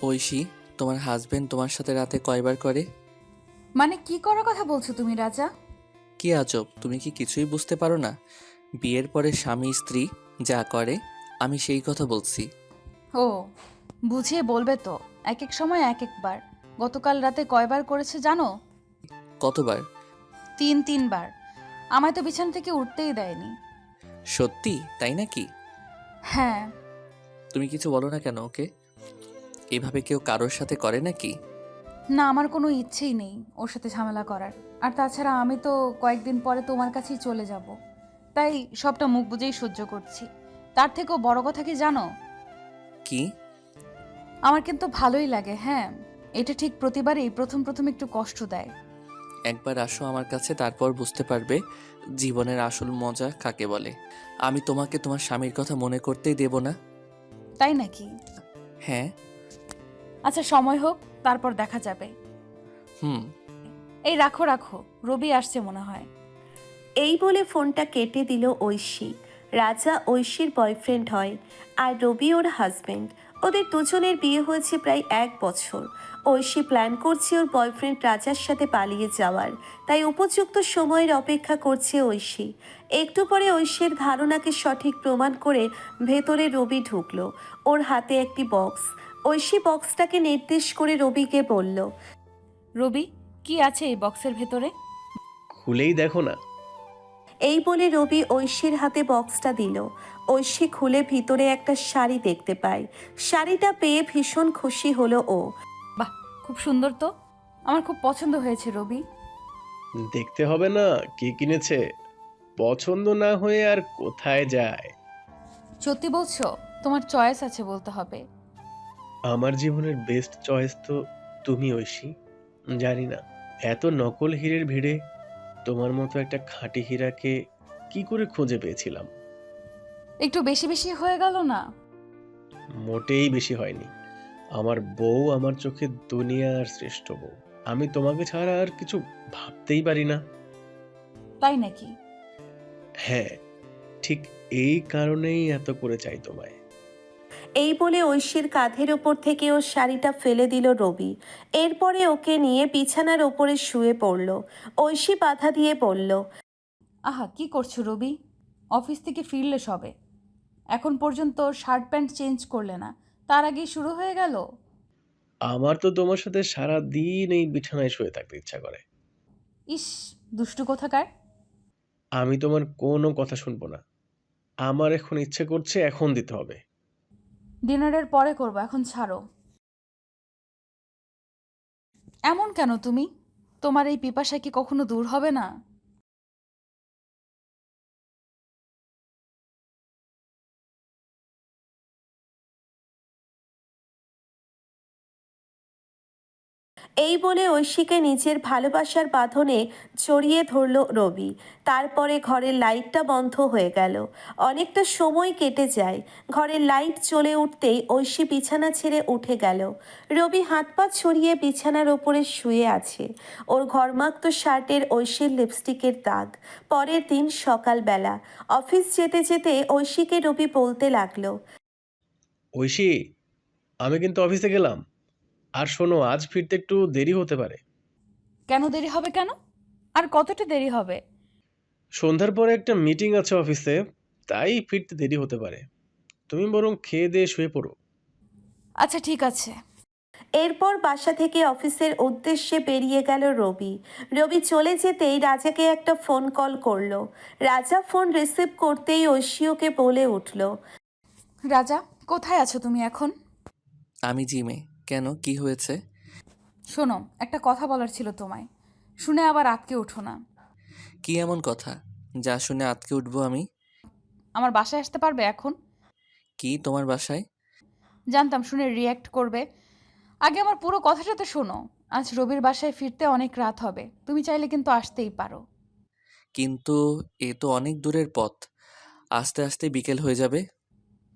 ঐশী, তোমার হাজবেন্ড তোমার সাথে রাতে কয়বার করে? মানে কি করার কথা বলছো তুমি রাজা? কি আজব, তুমি কি কিছুই বুঝতে পারো না? বিয়ের পরে স্বামী স্ত্রী যা করে, আমি সেই কথা বলছি। ও, বুঝিয়ে বলবে তো। এক এক সময় এক একবার। গতকাল রাতে কয়বার করেছে জানো? কতবার? তিনবার। আমায় তো বিছানা থেকে উঠতেই দেয়নি। সত্যি তাই নাকি? হ্যাঁ। তুমি কিছু বলো না কেন ওকে? এভাবে কেউ কারোর সাথে করে নাকি? না, আমার কোনো ইচ্ছেই নেই ওর সাথে ঝামেলা করার। আর তাছাড়া আমি তো কয়েকদিন পরে তোমার কাছেই চলে যাব। তাই সবটা মুখ বুজেই সহ্য করছি। তার থেকেও বড় কথা কি জানো? কি? আমার কিন্তু ভালোই লাগে, হ্যাঁ। এটা ঠিক প্রতিবারই প্রথম প্রথম একটু কষ্ট দেয়। একবার আসো আমার কাছে, তারপর বুঝতে পারবে জীবনের আসল মজা কাকে বলে। আমি তোমাকে তোমার স্বামীর কথা মনে করতেই দেব না। তাই নাকি? হ্যাঁ। আচ্ছা, সময় হোক, তারপর দেখা যাবে। হুম। এই রাখো রাখো, রবি আসছে মনে হয়। এই বলে ফোনটা কেটে দিল ঐশী। রাজা ঐশীর বয়ফ্রেন্ড হয়, আর রবি ওর হাজবেন্ড। ওদের দুজনের বিয়ে হয়েছে প্রায় 1 বছর। ঐশী প্ল্যান করছে ওর বয়ফ্রেন্ড রাজার সাথে পালিয়ে যাওয়ার, তাই উপযুক্ত সময়ের অপেক্ষা করছে ঐশী। একটু পরে ঐশীর ধারণাকে সঠিক প্রমাণ করে ভেতরে রবি ঢুকলো। ওর হাতে একটি বক্স। ঐশী বক্সটাকে নির্দেশ করে রবিকে বলল, রবি, কি আছে এই বক্সের ভেতরে? খুলেই দেখো না। এই বলে রবি ঐশীর হাতে বক্সটা দিল। ঐশী খুলে ভিতরে একটা শাড়ি দেখতে পায়। শাড়িটা পেয়ে ভীষণ খুশি হলো ও। বাহ, খুব সুন্দর তো। আমার খুব পছন্দ হয়েছে রবি। দেখতে হবে না কে কিনেছে? পছন্দ না হয়ে আর কোথায় যায়? সত্যি বলছো? তোমার চয়েস আছে বলতে হবে। আমার জীবনের বেস্ট চয়েস তো তুমি ঐশী। জানি না এত নকল হীরের ভিড়ে তোমার মতো একটা খাঁটি হীরাকে কি করে খুঁজে পেয়েছিলাম। একটু বেশি বেশি হয়ে গেল না? মোটেই বেশি হয়নি। আমার বউ আমার চোখে দুনিয়ার শ্রেষ্ঠ বউ। আমি তোমাকে ছাড়া আর কিছু ভাবতেই পারি না। তাই নাকি? হ্যাঁ, ঠিক এই কারণেই এত করে চাই তোমায়। এই বলে ঐশীর কাঁধের ওপর থেকে ওর শাড়িটা ফেলে দিল রবি। এরপরে ওকে নিয়ে বিছানার ওপরে শুয়ে পড়ল। ঐশী বাধা দিয়ে বলল, আহা, কি করছো রবি? অফিস থেকে ফিরলে সবে, এখন পর্যন্ত শার্ট প্যান্ট চেঞ্জ করলে না, তার আগেই শুরু হয়ে গেল। আমার তো তোমার সাথে সারা দিন এই বিছানায় শুয়ে থাকতে ইচ্ছা করে। ইস, দুষ্টু কোথাকার। আমি তোমার কোনো কথা শুনবো না। আমার এখন ইচ্ছে করছে, এখন দিতে হবে। ডিনারের পরে করবো, এখন ছাড়ো। এমন কেন তুমি? তোমার এই পিপাসা কি কখনো দূর হবে না? এই বলে ঐশীকে নিজের ভালোবাসার বাঁধনে জড়িয়ে ধরল রবি। তারপরে ঘরের লাইটটা বন্ধ হয়ে গেল। অনেকটা সময় কেটে যায়। ঘরের লাইট জ্বলে উঠতেই ঐশী বিছানা ছেড়ে উঠে গেল। রবি হাত পা ছড়িয়ে বিছানার ওপরে শুয়ে আছে। ওর ঘরমাক্ত শার্টের ঐশীর লিপস্টিকের দাগ। পরের দিন সকালবেলা অফিস যেতে যেতে ঐশীকে রবি বলতে লাগলো, ঐশী, আমি কিন্তু অফিসে গেলাম। আর শোনো, আজ ফিরতে একটু দেরি হতে পারে। কেন দেরি হবে কেন? আর কতটা দেরি হবে? সন্ধ্যার পরে একটা মিটিং আছে অফিসে, তাই ফিরতে দেরি হতে পারে। তুমি বরং খেয়ে দিয়ে শুয়ে পড়ো। আচ্ছা, ঠিক আছে। এরপর বাসা থেকে অফিসের উদ্দেশ্যে বেরিয়ে গেল রবি। রবি চলে যেতেই রাজাকে একটা ফোন কল করলো। রাজা ফোন রিসিভ করতেই ঐশী ওকে বলে উঠল, রাজা, কোথায় আছো তুমি এখন? আমি জিমে। কেন, কি হয়েছে? শোনো, একটা কথা বলার ছিল তোমায়। শুনে আবার আটকে ওঠো না। কি এমন কথা যা শুনে আঁতকে উঠবো আমি? আমার বাসায় আসতে পারবে এখন? কি, তোমার বাসায়? জানতাম শুনে রিয়্যাক্ট করবে। আগে আমার পুরো কথাটা তো শোনো। আজ রবির বাসায় ফিরতে অনেক রাত হবে, তুমি চাইলে কিন্তু আসতেই পারো। কিন্তু এ তো অনেক দূরের পথ, আস্তে আস্তে বিকেল হয়ে যাবে।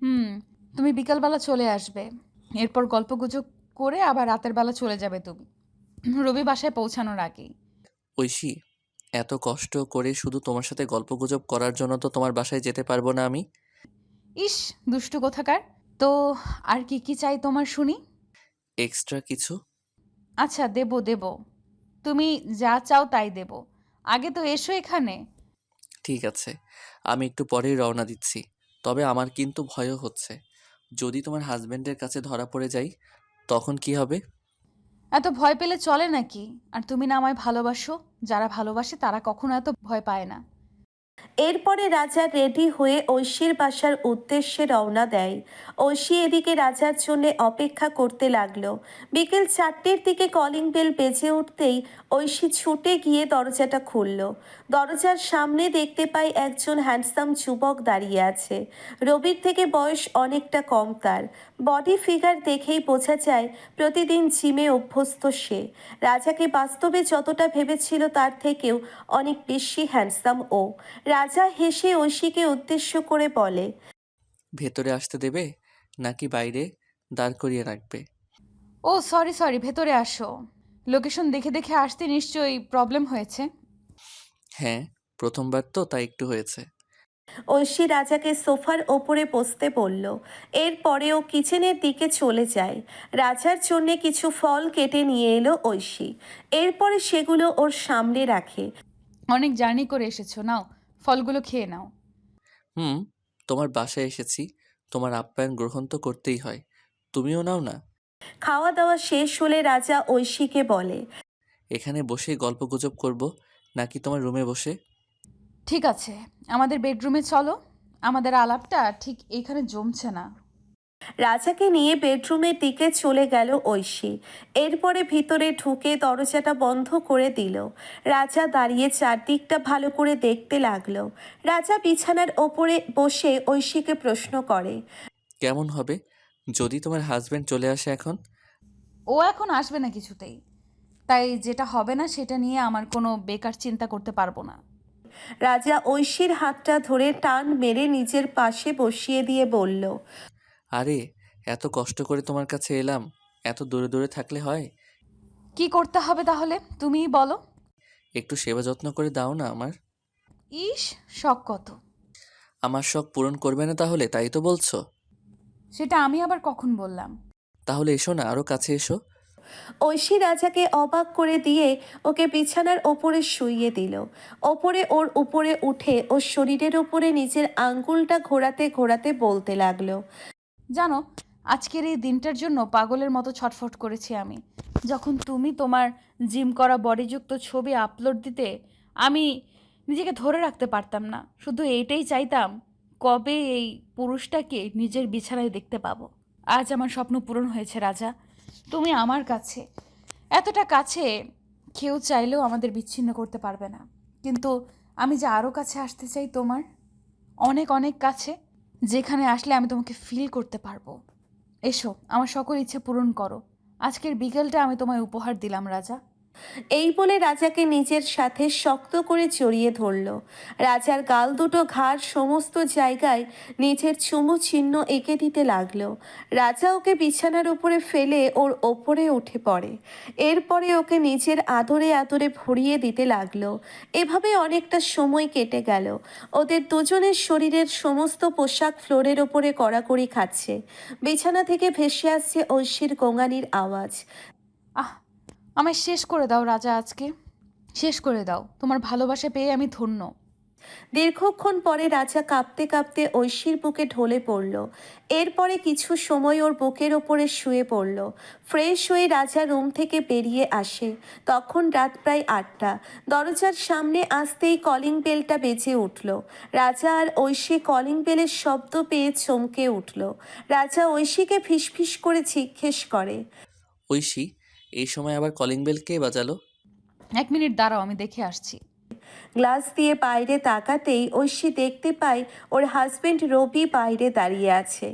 হুম, তুমি বিকালবেলা চলে আসবে। এরপর গল্পগুজব করে আবার রাতের বেলা চলে যাবে তুমি, রবি বাসায় পৌঁছানোর আগেই। ঐশী, এত কষ্ট করে শুধু তোমার সাথে গল্পগুজব করার জন্য তো তোমার বাসায় যেতে পারবো না আমি। ইস, দুষ্টু কোথাকার। তো আর কি কি চাই তোমার শুনি? এক্সট্রা কিছু? আচ্ছা, দেব দেব। তুমি যা চাও তাই দেব। আগে তো এসো এখানে। ঠিক আছে, আমি একটু পরেই রওনা দিচ্ছি। তবে আমার কিন্তু ভয়ও হচ্ছে। যদি তোমার হাজবেন্ডের কাছে ধরা পড়ে যাই, তখন কি হবে? এত ভয় পেলে চলে নাকি? আর তুমি না আমায় ভালোবাসো? যারা ভালোবাসে তারা কখনো এত ভয় পায় না। এরপরে রাজা রেডি হয়ে ঐশীর বাসার উদ্দেশ্যে রওনা দেয়। ঐশী এদিকে রাজার জন্য অপেক্ষা করতে লাগলো। বিকেল 4টের দিকে কলিং বেল বেজে উঠতেই ঐশী ছুটে গিয়ে দরজাটা খুলল। দরজার সামনে দেখতে পায় একজন হ্যান্ডসাম যুবক দাঁড়িয়ে আছে। রবির থেকে বয়স অনেকটা কম তার। বডি ফিগার দেখেই বোঝা যায় প্রতিদিন জিমে অভ্যস্ত সে। রাজাকে বাস্তবে যতটা ভেবেছিল তার থেকেও অনেক বেশি হ্যান্ডসাম ও। রাজা হেসে ঐশীকে উদ্দেশ্য করে বলে, ভেতরে আসতে দেবে নাকি বাইরে দাঁড় করিয়ে রাখবে? ও সরি সরি, ভেতরে আসো। লোকেশন দেখে দেখে আসতে নিশ্চয়ই প্রবলেম হয়েছে। হ্যাঁ, প্রথমবার তো তাই একটু হয়েছে। ঐশী রাজাকে সোফার ওপরে বসতে বলল। এরপরে ও কিচেনের দিকে চলে যায়। রাজার জন্যে কিছু ফল কেটে নিয়ে এলো ঐশী। এরপরে সেগুলো ওর সামনে রাখে। অনেক জার্নি করে এসেছো, নাও ফলগুলো খেয়ে নাও। হুম, তোমার বাসায় এসেছি, তোমার আপ্যায়ন গ্রহণ তো করতেই হয়। তুমিও নাও না। খাওয়া দাওয়া শেষ হলে রাজা ঐশীকে বলে, এখানে বসেই গল্পগুজব করব নাকি তোমার রুমে বসে? ঠিক আছে, আমাদের বেডরুমে চলো। আমাদের আলাপটা ঠিক এইখানে জমছে না। রাজাকে নিয়ে বেডরুমের দিকে চলে গেল ঐশী। এরপরে ভিতরে ঢুকে দরজাটা বন্ধ করে দিল। রাজা দাঁড়িয়ে চারদিকটা ভালো করে দেখতে লাগলো। রাজা বিছানার ওপরে বসে ঐশীকে প্রশ্ন করে, কেমন হবে যদি তোমার হাজবেন্ড চলে আসে এখন? ও এখন আসবে না কিছুতেই। তাই যেটা হবে না সেটা নিয়ে আমার কোনো বেকার চিন্তা করতে পারবো না। রাজা ঐশীর হাতটা ধরে টান মেরে নিজের পাশে বসিয়ে দিয়ে বলল, আরে, এত কষ্ট করে তোমার কাছে এলাম, এত দূরে দূরে থাকলে হয়? কি করতে হবে তাহলে তুমিই বলো। একটু সেবা যত্ন করে দাও না আমার। ইস, শখ কত! আমার শখ পূরণ করবে না তাহলে, তাই তো বলছো? সেটা আমি আবার কখন বললাম? তাহলে এসো না, আরো কাছে এসো। ঐশী রাজাকে অবাক করে দিয়ে ওকে বিছানার ওপরে শুইয়ে দিল। ওপরে ওর উপরে উঠে ওর শরীরের ওপরে নিজের আঙ্গুলটা ঘোরাতে ঘোরাতে বলতে লাগলো, জানো, আজকের এই দিনটার জন্য পাগলের মতো ছটফট করেছি আমি। যখন তুমি তোমার জিম করা বডিযুক্ত ছবি আপলোড দিতে, আমি নিজেকে ধরে রাখতে পারতাম না। শুধু এইটাই চাইতাম, কবে এই পুরুষটাকে নিজের বিছানায় দেখতে পাবো। আজ আমার স্বপ্ন পূরণ হয়েছে রাজা। তুমি আমার কাছে, এতটা কাছে, কেউ চাইলেও আমাদের বিচ্ছিন্ন করতে পারবে না। কিন্তু আমি যে আরও কাছে আসতে চাই তোমার, অনেক অনেক কাছে, যেখানে আসলে আমি তোমাকে ফিল করতে পারবো। এসো, আমার সকল ইচ্ছে পূরণ করো। আজকের বিকেলটা আমি তোমায় উপহার দিলাম রাজা। এই বলে রাজাকে নিজের সাথে শক্ত করে জড়িয়ে ধরল। রাজার গাল দুটো ঘাড় সমস্ত জায়গায় নিজের চুমু চিহ্ন এঁকে দিতে লাগলো। রাজা ওকে বিছানার উপরে ফেলে ওর ওপরে উঠে পড়ে। এরপরে ওকে নিজের আদরে আদরে ভরিয়ে দিতে লাগলো। এভাবে অনেকটা সময় কেটে গেল। ওদের দুজনের শরীরের সমস্ত পোশাক ফ্লোরের ওপরে কড়াকড়ি খাচ্ছে। বিছানা থেকে ভেসে আসছে ঐশীর গোঙানির আওয়াজ। আহ, আমায় শেষ করে দাও রাজা, আজকে শেষ করে দাও। তোমার ভালোবাসা পেয়ে আমি ধন্য। দীর্ঘক্ষণ পরে রাজা কাঁপতে কাঁপতে ঐশীর বুকে ঢলে পড়ল। এরপরে কিছু সময় ওর বুকের ওপরে শুয়ে পড়ল। ফ্রেশ হয়ে রাজা রুম থেকে বেরিয়ে আসে। তখন রাত প্রায় 8টা। দরজার সামনে আসতেই কলিং বেলটা বেজে উঠল। রাজা আর ঐশী কলিং বেলের শব্দ পেয়ে চমকে উঠল। রাজা ঐশীকে ফিসফিস করে জিজ্ঞেস করে, ঐশী, এই সময় আবার কলিং বেল কে বাজালো? 1 মিনিট দাঁড়াও, আমি দেখে আসছি। গ্লাস দিয়ে বাইরে তাকাতেই ঐশী দেখতে পায় ওর হাজবেন্ড রবি বাইরে দাঁড়িয়ে আছে।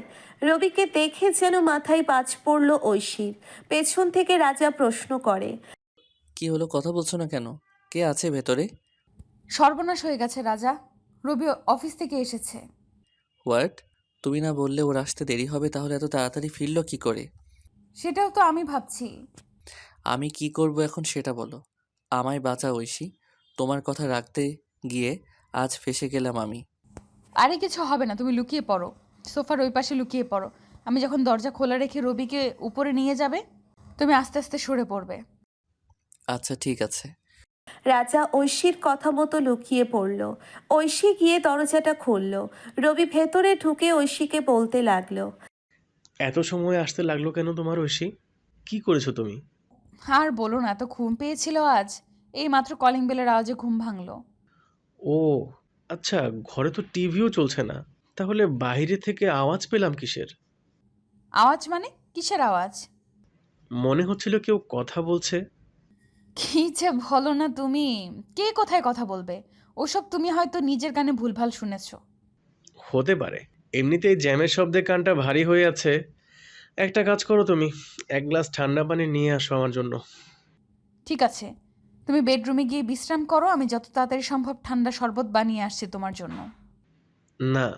রবিকে দেখে যেন মাথায় বাজ পড়ল ঐশীর। পেছন থেকে রাজা প্রশ্ন করে, কি হলো, কথা বলছো না কেন? কে আছে ভেতরে? সর্বনাশ হয়ে গেছে রাজা, রবি অফিস থেকে এসেছে। হোয়াট? তুমি না বললে ওর আসতে দেরি হবে, তাহলে এত তাড়াতাড়ি ফিরলো কি করে? সেটাও তো আমি ভাবছি। আমি কি করব এখন সেটা বলো। আমায় বাঁচা ঐশী, তোমার কথা রাখতে গিয়ে আজ ফেঁসে গেলাম আমি। আরে কিছু হবে না, তুমি লুকিয়ে পড়ো, সোফার ওই পাশে লুকিয়ে পড়ো। আমি যখন দরজা খোলা রেখে রবিকে উপরে নিয়ে যাবে, তুমি আস্তে আস্তে সরে পড়বে। আচ্ছা ঠিক আছে। আচ্ছা ঠিক আছে। রাজা ঐশীর কথা মতো লুকিয়ে পড়ল। ঐশী গিয়ে দরজাটা খুলল। রবি ভেতরে ঢুকে ঐশীকে বলতে লাগলো। এত সময় আসতে লাগলো কেন তোমার ঐশী? কি করেছো তুমি? আর বলো না, এত ঘুম পেয়েছিল আজ। এই মাত্র কলিং বেলের আওয়াজে ঘুম ভাঙলো। ও আচ্ছা, ঘরে তো টিভিও চলছে না, তাহলে বাইরে থেকে আওয়াজ পেলাম কিসের? আওয়াজ মানে? কিসের আওয়াজ? মনে হচ্ছিল কেউ কথা বলছে। কি যে বলো না তুমি! কে কোথায় কথা বলবে? ওসব তুমি হয়তো নিজের কানে ভুলভাল শুনেছো। হতে পারে, এমনিতেই জ্যামের শব্দে কানটা ভারী হয়ে আছে। একটা কাজ করো তুমি, এক গ্লাস ঠান্ডা পানি নিয়ে আসো আমার জন্য। ঠিক আছে, তুমি বেডরুমে গিয়ে বিশ্রাম করো, আমি যত তাড়াতাড়ি সম্ভব ঠান্ডা শরবত বানিয়ে আসছি তোমার জন্য। না,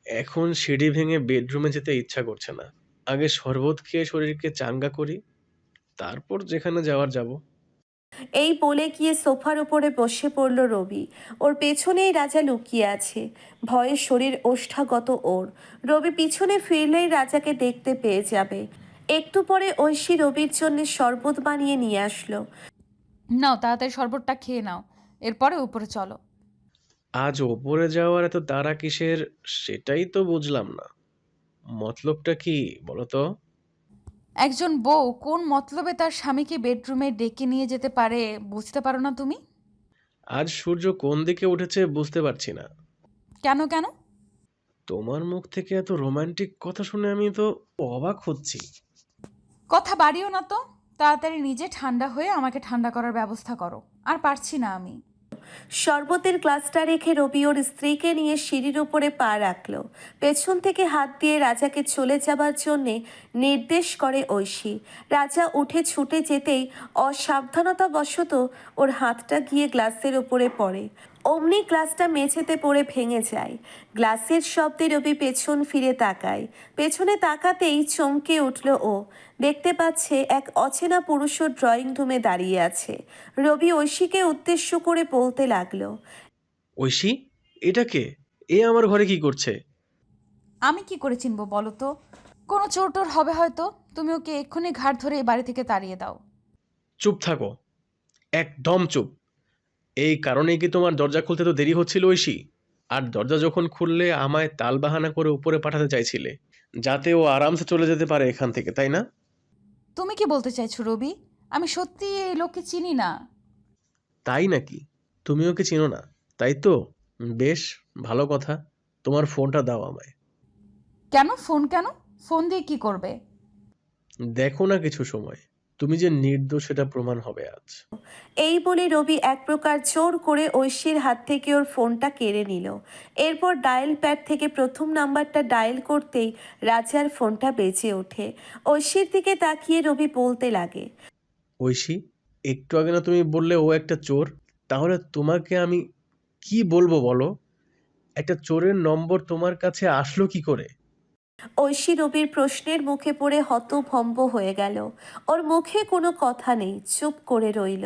এখন সিঁড়ি ভেঙে বেডরুমে যেতে ইচ্ছা করছে না। আগে শরবত খেয়ে শরীরকে চাঙ্গা করি, তারপর যেখানে যাওয়ার যাব। এই বলে গিয়ে সোফার উপরে বসে পড়ল রবি। ওর পেছনেই রাজা লুকিয়ে আছে। ভয়ে শরীর ওষ্ঠাগত ওর। রবি পিছনে ফিরলেই রাজাকে দেখতে পেয়ে যাবে। একটু পরে ঐশী রবির জন্য শরবত বানিয়ে নিয়ে আসলো। নাও, তাড়াতাড়ি শরবতটা খেয়ে নাও, এরপরে উপরে চলো। আজ ওপরে যাওয়ার এত তাড়া কিসের, সেটাই তো বুঝলাম না। মতলবটা কি বলো তো? একজন বউ কোন মতলবে তার স্বামীকে বেডরুমে ডেকে নিয়ে যেতে পারে, বুঝতে পারো না তুমি? আজ সূর্য কোন দিকে উঠেছে বুঝতে পারছি না। কেন কেন? তোমার মুখ থেকে এত রোমান্টিক কথা শুনে আমি তো অবাক হচ্ছি। কথা বাড়িও না তো, তাড়াতাড়ি নিজে ঠান্ডা হয়ে আমাকে ঠান্ডা করার ব্যবস্থা করো। আর পারছি না আমি। শরবতের গ্লাসটা রেখে রবি ওর স্ত্রীকে নিয়ে সিঁড়ির উপরে পা রাখল। পেছন থেকে হাত দিয়ে রাজাকে চলে যাবার জন্যে নির্দেশ করে ঐশী। রাজা উঠে ছুটে যেতেই অসাবধানতাবশত ওর হাতটা গিয়ে গ্লাসের উপরে পড়ে। অমনি গ্লাসটা মেঝেতে পড়ে ভেঙে যায়। গ্লাসের শব্দে রবি পেছন ফিরে তাকায়। পেছনে তাকাতেই চমকে উঠল ও। দেখতে পাচ্ছে এক অচেনা পুরুষও ড্রয়িং রুমে দাঁড়িয়ে আছে। রবি ঐশীকে উদ্দেশ্য করে বলতে লাগলো। ঐশী, এটা কে? এ আমার ঘরে কি করছে? আমি কি করে চিনবো বলো তো? কোনো চোর টোর হবে হয়তো। তুমি ওকে এক্ষুনি ঘাট ধরে এই বাড়ি থেকে তাড়িয়ে দাও। চুপ থাকো, একদম চুপ। এই কারণেই কি তোমার দরজা খুলতে তো দেরি হচ্ছিল ঐশী? আর দরজা যখন খুললে আমায় তালবাহানা করে উপরে পাঠাতে চাইছিলে, যাতে ও আরামসে চলে যেতে পারে এখান থেকে, তাই না? তুমি কি বলতে চাইছো রবি? আমি সত্যি এই লোককে চিনি না। তাই নাকি? তুমি ওকে চিনো না, তাই তো? বেশ, ভালো কথা। তোমার ফোনটা দাও আমায়। কেন ফোন কেন? ফোন দিয়ে কি করবে? দেখো না কিছু সময়, তুমি যে নির্দোষ সেটা প্রমাণ হবে আজ। এই বলে রবি এক প্রকার জোর করে ঐশীর হাত থেকে ওর ফোনটা কেড়ে নিল। এরপর ডায়াল প্যাড থেকে প্রথম নাম্বারটা ডায়াল করতেই রাজার ফোনটা বেজে ওঠে। ঐশীর দিকে তাকিয়ে রবি বলতে লাগে। ঐশী, একটু আগে না তুমি বললে ও একটা চোর? তাহলে তোমাকে আমি কি বলবো বলো? একটা চোরের নম্বর তোমার কাছে আসলো কি করে? ঐশী রবির প্রশ্নের মুখে পড়ে হতভম্ব হয়ে গেল। ওর মুখে কোনো কথা নেই, চুপ করে রইল।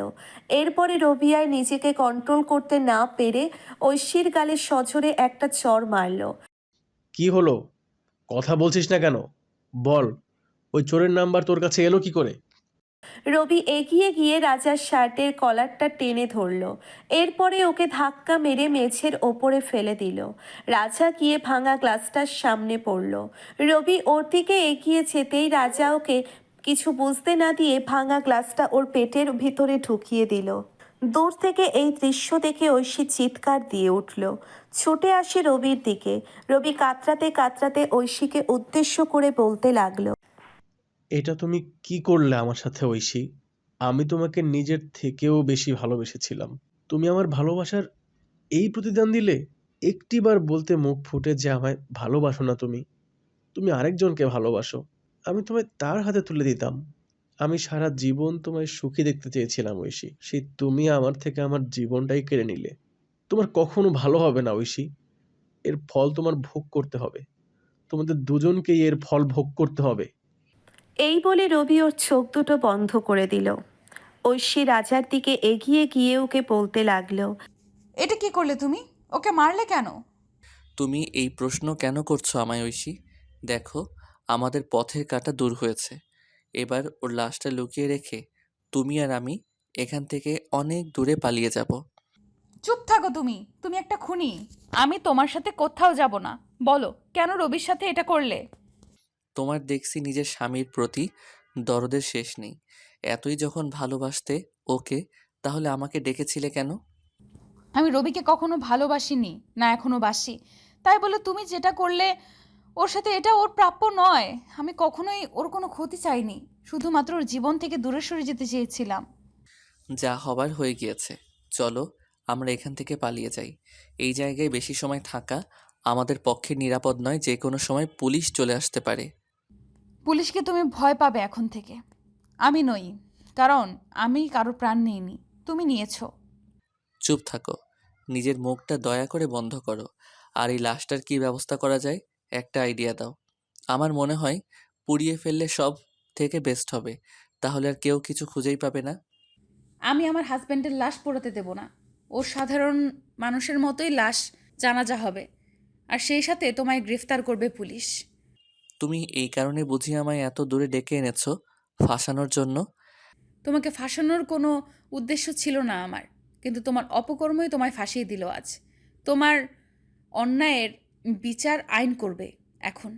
এরপরে রবি আর নিজেকে কন্ট্রোল করতে না পেরে ঐশীর গালে সজোরে একটা চড় মারল। কি হলো? কথা বলছিস না কেন? বল, ওই চোরের নাম্বার তোর কাছে এলো কি করে? রবি এগিয়ে গিয়ে রাজার শার্টের কলারটা টেনে ধরল। এরপরে ওকে ধাক্কা মেরে মেঝের ওপরে ফেলে দিল। রাজা গিয়ে ভাঙা গ্লাসটার সামনে পড়ল। রবি ওর দিকে এগিয়ে যেতেই রাজা ওকে কিছু বুঝতে না দিয়ে ভাঙা গ্লাসটা ওর পেটের ভিতরে ঢুকিয়ে দিল। দূর থেকে এই দৃশ্য দেখে ঐশী চিৎকার দিয়ে উঠল। ছুটে আসে রবির দিকে। রবি কাতরাতে কাতরাতে ঐশীকে উদ্দেশ্য করে বলতে লাগলো। এটা তুমি কি করলে আমার সাথে ঐশী? আমি তোমাকে নিজের থেকেও বেশি ভালোবেসেছিলাম। তুমি আমার ভালোবাসার এই প্রতিদান দিলে? একটিবার বলতে মুখ ফুটে যে আমায় ভালোবাসো না তুমি, তুমি আরেকজনকে ভালোবাসো, আমি তোমায় তার হাতে তুলে দিতাম। আমি সারা জীবন তোমায় সুখী দেখতে চেয়েছিলাম ঐশী, সেই তুমি আমার থেকে আমার জীবনটাই কেড়ে নিলে। তোমার কখনো ভালো হবে না ঐশী, এর ফল তোমার ভোগ করতে হবে। তোমাদের দুজনকেই এর ফল ভোগ করতে হবে। এই বলে রবি ওর চোখ দুটো বন্ধ করে দিল। ঐশী রাজার দিকে এগিয়ে গিয়ে ওকে বলতে লাগলো। এটা কি করলে তুমি? ওকে মারলে কেন? তুমি এই প্রশ্ন কেন করছো আমায় ঐশী? দেখো, আমাদের পথের কাঁটা দূর হয়েছে। এবার ওর লাশটা লুকিয়ে রেখে তুমি আর আমি এখান থেকে অনেক দূরে পালিয়ে যাব। চুপ থাকো তুমি, তুমি একটা খুনি। আমি তোমার সাথে কোথাও যাব না। বলো কেন রবির সাথে এটা করলে? তোমার দেখছি নিজের স্বামীর প্রতি দরদের শেষ নেই। এতই যখন ভালোবাসতে ওকে, তাহলে আমাকে ডেকেছিলে কেন? আমি রবিকে কখনো ভালোবাসিনি, না এখনো বাসি। তাই বলে তুমি যেটা করলে ওর সাথে, এটা ওর প্রাপ্য নয়। আমি কখনোই ওর কোনো ক্ষতি চাইনি, শুধুমাত্র ওর জীবন থেকে দূরে সরে যেতে চেয়েছিলাম। যা হবার হয়ে গিয়েছে, চলো আমরা এখান থেকে পালিয়ে যাই। এই জায়গায় বেশি সময় থাকা আমাদের পক্ষে নিরাপদ নয়, যে কোনো সময় পুলিশ চলে আসতে পারে। পুলিশকে তুমি ভয় পাবে এখন থেকে, আমি নই। কারণ আমি কারো প্রাণ নিইনি, তুমি নিয়েছো। চুপ থাকো, নিজের মুখটা দয়া করে বন্ধ করো। আর এই লাশটার কি ব্যবস্থা করা যায়, একটা আইডিয়া দাও। আমার মনে হয় পুড়িয়ে ফেললে সব থেকে বেস্ট হবে, তাহলে আর কেউ কিছু খুঁজেই পাবে না। আমি আমার হাজব্যান্ডের লাশ পোড়াতে দেব না। ও সাধারণ মানুষের মতোই লাশ জানাজা হবে, আর সেই সাথে তোমায় গ্রেফতার করবে পুলিশ। তুমি এই কারণে বুঝি আমায় এত দূরে ডেকে এনেছো, ফাঁসানোর জন্য? তোমাকে ফাঁসানোর কোনো উদ্দেশ্য ছিল না আমার, কিন্তু তোমার অপকর্মই তোমায় ফাঁসিয়ে দিল আজ। তোমার অন্যায়ের বিচার আইন করবে এখন।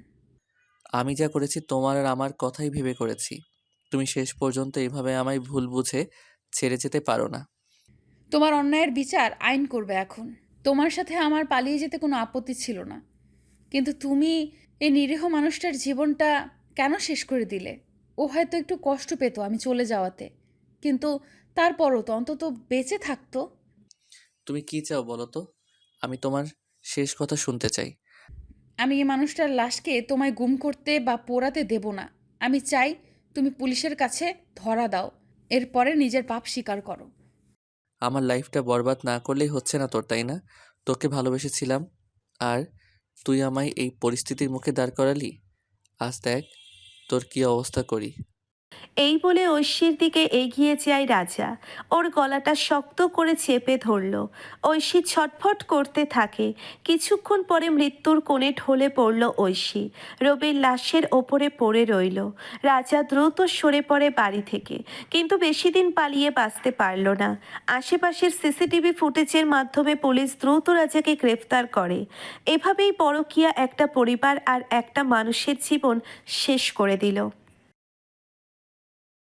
আমি যা করেছি তোমার আর আমার কথাই ভেবে করেছি। তুমি শেষ পর্যন্ত এভাবে আমায় ভুল বুঝে ছেড়ে যেতে পারো না। তোমার অন্যায়ের বিচার আইন করবে এখন। তোমার সাথে আমার পালিয়ে যেতে কোনো আপত্তি ছিল না, কিন্তু তুমি এই নিরীহ মানুষটার জীবনটা কেন শেষ করে দিলে? ও হয়তো একটু কষ্ট পেত আমি চলে যাওয়াতে, কিন্তু তারপরও তো অন্তত বেঁচে থাকতো। তুমি কি চাও বলো তো? আমি তোমার শেষ কথা শুনতে চাই। আমি এই মানুষটার লাশকে তোমায় গুম করতে বা পোড়াতে দেব না। আমি চাই তুমি পুলিশের কাছে ধরা দাও, এরপরে নিজের পাপ স্বীকার করো। আমার লাইফটা বরবাদ না করলেই হচ্ছে না তোর, তাই না? তোকে ভালোবেসেছিলাম, আর তুই আমায় এই পরিস্থিতির মুখে দাঁড় করালি। আজ দেখ তোর কি অবস্থা করি। এই বলে ঐশীর দিকে এগিয়ে যায় রাজা। ওর গলাটা শক্ত করে চেপে ধরল। ঐশী ছটফট করতে থাকে। কিছুক্ষণ পরে মৃত্যুর কোণে ঢলে পড়ল ঐশী। রবির লাশের ওপরে পড়ে রইল। রাজা দ্রুত সরে পড়ে বাড়ি থেকে, কিন্তু বেশি দিন পালিয়ে বাঁচতে পারল না। আশেপাশের সিসিটিভি ফুটেজের মাধ্যমে পুলিশ দ্রুত রাজাকে গ্রেফতার করে। এভাবেই পরকীয়া একটা পরিবার আর একটা মানুষের জীবন শেষ করে দিল।